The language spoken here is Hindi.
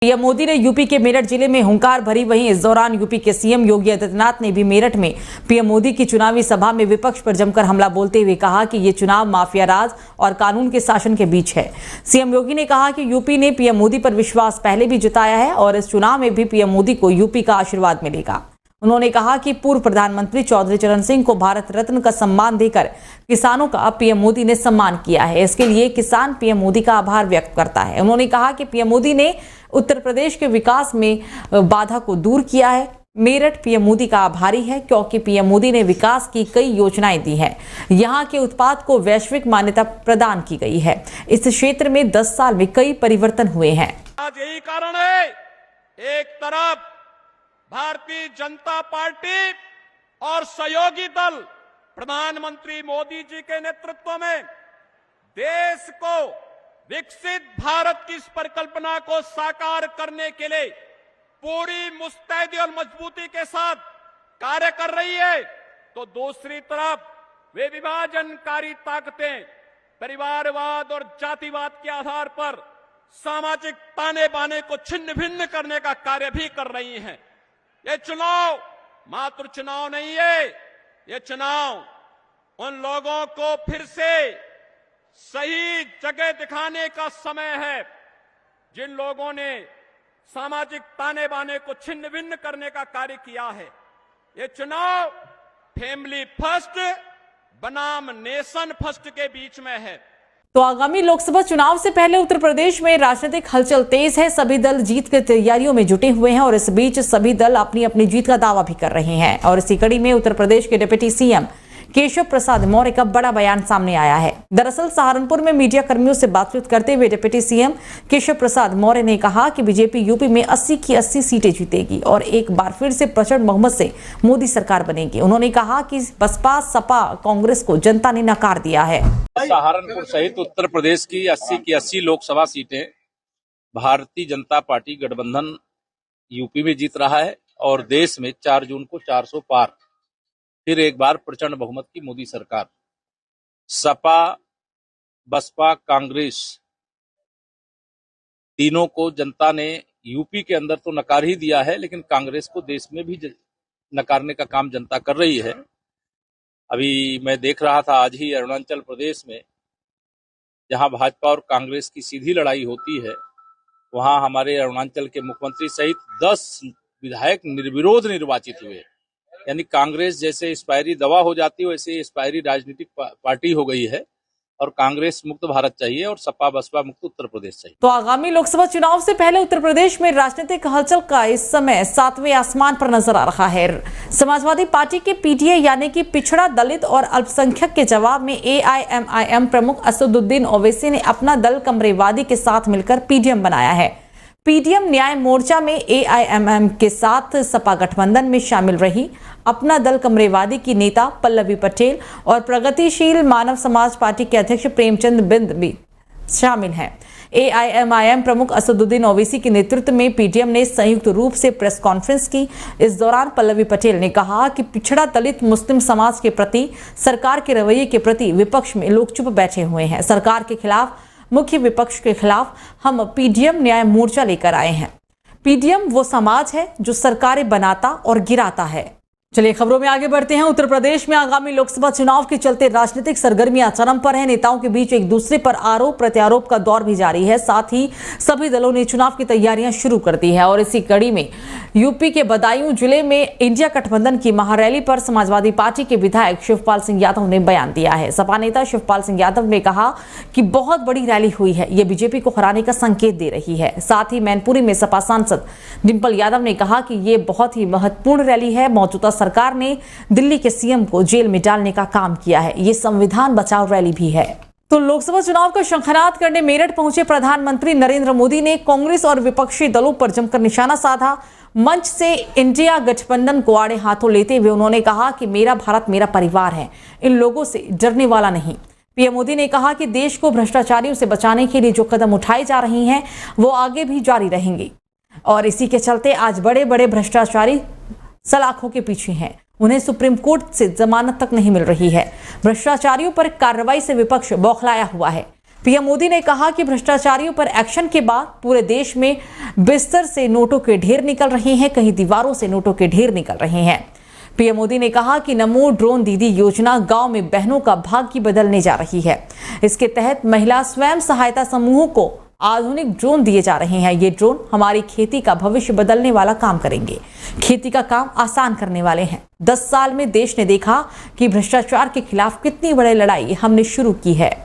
पीएम मोदी ने यूपी के मेरठ जिले में हुंकार भरी। वहीं इस दौरान यूपी के सीएम योगी आदित्यनाथ ने भी मेरठ में पीएम मोदी की चुनावी सभा में विपक्ष पर जमकर हमला बोलते हुए कहा कि ये चुनाव माफिया राज और कानून के शासन के बीच है। सीएम योगी ने कहा कि यूपी ने पीएम मोदी पर विश्वास पहले भी जताया है और इस चुनाव में भी पीएम मोदी को यूपी का आशीर्वाद मिलेगा। उन्होंने कहा कि पूर्व प्रधानमंत्री चौधरी चरण सिंह को भारत रत्न का सम्मान देकर किसानों का पीएम मोदी ने सम्मान किया है। इसके लिए किसान पीएम मोदी का आभार व्यक्त करता है। उन्होंने कहा कि पीएम मोदी ने उत्तर प्रदेश के विकास में बाधा को दूर किया है। मेरठ पीएम मोदी का आभारी है क्योंकि पीएम मोदी ने विकास की कई योजनाएं दी हैं। यहां के उत्पाद को वैश्विक मान्यता प्रदान की गई है। इस क्षेत्र में 10 साल में कई परिवर्तन हुए हैं। आज यही कारण है, एक तरफ भारतीय जनता पार्टी और सहयोगी दल प्रधानमंत्री मोदी जी के नेतृत्व में देश को विकसित भारत की इस परिकल्पना को साकार करने के लिए पूरी मुस्तैदी और मजबूती के साथ कार्य कर रही है, तो दूसरी तरफ वे विभाजनकारी ताकतें परिवारवाद और जातिवाद के आधार पर सामाजिक ताने बाने को छिन्न भिन्न करने का कार्य भी कर रही हैं। ये चुनाव मात्र चुनाव नहीं है, ये चुनाव उन लोगों को फिर से सही जगह दिखाने का समय है जिन लोगों ने सामाजिक ताने बाने को छिन्न भिन्न करने का कार्य किया है। ये चुनाव फैमिली फर्स्ट बनाम नेशन फर्स्ट के बीच में है। तो आगामी लोकसभा चुनाव से पहले उत्तर प्रदेश में राजनीतिक हलचल तेज है। सभी दल जीत की तैयारियों में जुटे हुए हैं और इस बीच सभी दल अपनी अपनी जीत का दावा भी कर रहे हैं। और इसी कड़ी में उत्तर प्रदेश के डिप्टी सीएम केशव प्रसाद मौर्य का बड़ा बयान सामने आया है। दरअसल सहारनपुर में मीडिया कर्मियों से बातचीत करते हुए डिप्टी सीएम केशव प्रसाद मौर्य ने कहा कि बीजेपी यूपी में 80 की 80 सीटें जीतेगी और एक बार फिर से प्रचंड बहुमत से मोदी सरकार बनेगी। उन्होंने कहा कि बसपा सपा कांग्रेस को जनता ने नकार दिया है। सहारनपुर सहित उत्तर प्रदेश की 80 की 80 लोकसभा सीटें भारतीय जनता पार्टी गठबंधन यूपी में जीत रहा है और देश में 4 जून को 400 पार फिर एक बार प्रचंड बहुमत की मोदी सरकार। सपा बसपा कांग्रेस तीनों को जनता ने यूपी के अंदर तो नकार ही दिया है, लेकिन कांग्रेस को देश में भी नकारने का काम जनता कर रही है। अभी मैं देख रहा था आज ही अरुणाचल प्रदेश में जहां भाजपा और कांग्रेस की सीधी लड़ाई होती है, वहां हमारे अरुणाचल के मुख्यमंत्री सहित 10 विधायक निर्विरोध निर्वाचित हुए। यानी कांग्रेस जैसे एक्सपायरी दवा हो जाती है वैसे एक्सपायरी राजनीतिक पार्टी हो गई है और कांग्रेस मुक्त भारत चाहिए और सपा बसपा मुक्त उत्तर प्रदेश चाहिए। तो आगामी लोकसभा चुनाव से पहले उत्तर प्रदेश में राजनीतिक हलचल का इस समय 7वें आसमान पर नजर आ रहा है। समाजवादी पार्टी के पीटीए यानी कि पिछड़ा दलित और अल्पसंख्यक के जवाब में एआईएमआईएम प्रमुख असदुद्दीन ओवैसी ने अपना दल कमरेवादी के साथ मिलकर पीडीएम बनाया है। पीडीएम न्याय मोर्चा में एआईएमआईएम के साथ सपा गठबंधन में शामिल रही। अपना दल कमरेवादी की नेता पल्लवी पटेल और प्रगतिशील मानव समाज पार्टी के अध्यक्ष प्रेमचंद बिंद भी शामिल हैं। एआईएमआईएम प्रमुख असदुद्दीन ओवैसी के नेतृत्व में पीडीएम ने संयुक्त रूप से प्रेस कॉन्फ्रेंस की। इस दौरान पल्लवी पटेल ने कहा कि पिछड़ा दलित मुस्लिम समाज के प्रति सरकार के रवैये के प्रति विपक्ष में लोग चुप बैठे हुए हैं। सरकार के खिलाफ, मुख्य विपक्ष के खिलाफ हम पीडीएम न्याय मोर्चा लेकर आए हैं। पीडीएम वो समाज है जो सरकारें बनाता और गिराता है। चलिए खबरों में आगे बढ़ते हैं। उत्तर प्रदेश में आगामी लोकसभा चुनाव के चलते राजनीतिक सरगर्मियां चरम पर हैं। नेताओं के बीच एक दूसरे पर आरोप प्रत्यारोप का दौर भी जारी है। साथ ही सभी दलों ने चुनाव की तैयारियां शुरू कर दी है और इसी कड़ी में यूपी के बदायूं जिले में इंडिया गठबंधन की महारैली पर समाजवादी पार्टी के विधायक शिवपाल सिंह यादव ने बयान दिया है। सपा नेता शिवपाल सिंह यादव ने कहा कि बहुत बड़ी रैली हुई है, यह बीजेपी को हराने का संकेत दे रही है। साथ ही मैनपुरी में सपा सांसद डिंपल यादव ने कहा कि ये बहुत ही महत्वपूर्ण रैली है। मौजूदा सरकार ने दिल्ली के सीएम को जेल में डालने का काम किया है। ये संविधान बचाओ रैली भी है। तो लोकसभा चुनाव का शंखनाद करने मेरठ पहुंचे प्रधानमंत्री नरेंद्र मोदी ने कांग्रेस और विपक्षी दलों पर जमकर निशाना साधा। मंच से इंडिया गठबंधन को आड़े हाथों लेते हुए उन्होंने कहा कि मेरा भारत मेरा परिवार है, इन लोगों से डरने वाला नहीं। पीएम मोदी ने कहा कि देश को भ्रष्टाचारियों से बचाने के लिए जो कदम उठाए जा रहे हैं वो आगे भी जारी रहेंगे और इसी के चलते आज बड़े बड़े भ्रष्टाचारी सलाखों के पीछे हैं। उन्हें सुप्रीम कोर्ट से जमानत तक नहीं मिल रही है। भ्रष्टाचारियों पर कार्रवाई से विपक्ष बौखलाया हुआ है। पीएम मोदी ने कहा कि भ्रष्टाचारियों पर एक्शन के बाद पूरे देश में बिस्तर से नोटों के ढेर निकल रहे हैं, कहीं दीवारों से नोटों के ढेर निकल रहे हैं। पीएम मोदी ने कहा कि नमो ड्रोन दीदी योजना गांव में बहनों का भाग्य बदलने जा रही है। इसके तहत महिला स्वयं सहायता समूहों को आधुनिक ड्रोन दिए जा रहे हैं। ये ड्रोन हमारी खेती का भविष्य बदलने वाला काम करेंगे, खेती का काम आसान करने वाले हैं। 10 साल में देश ने देखा कि भ्रष्टाचार के खिलाफ कितनी बड़ी लड़ाई हमने शुरू की है।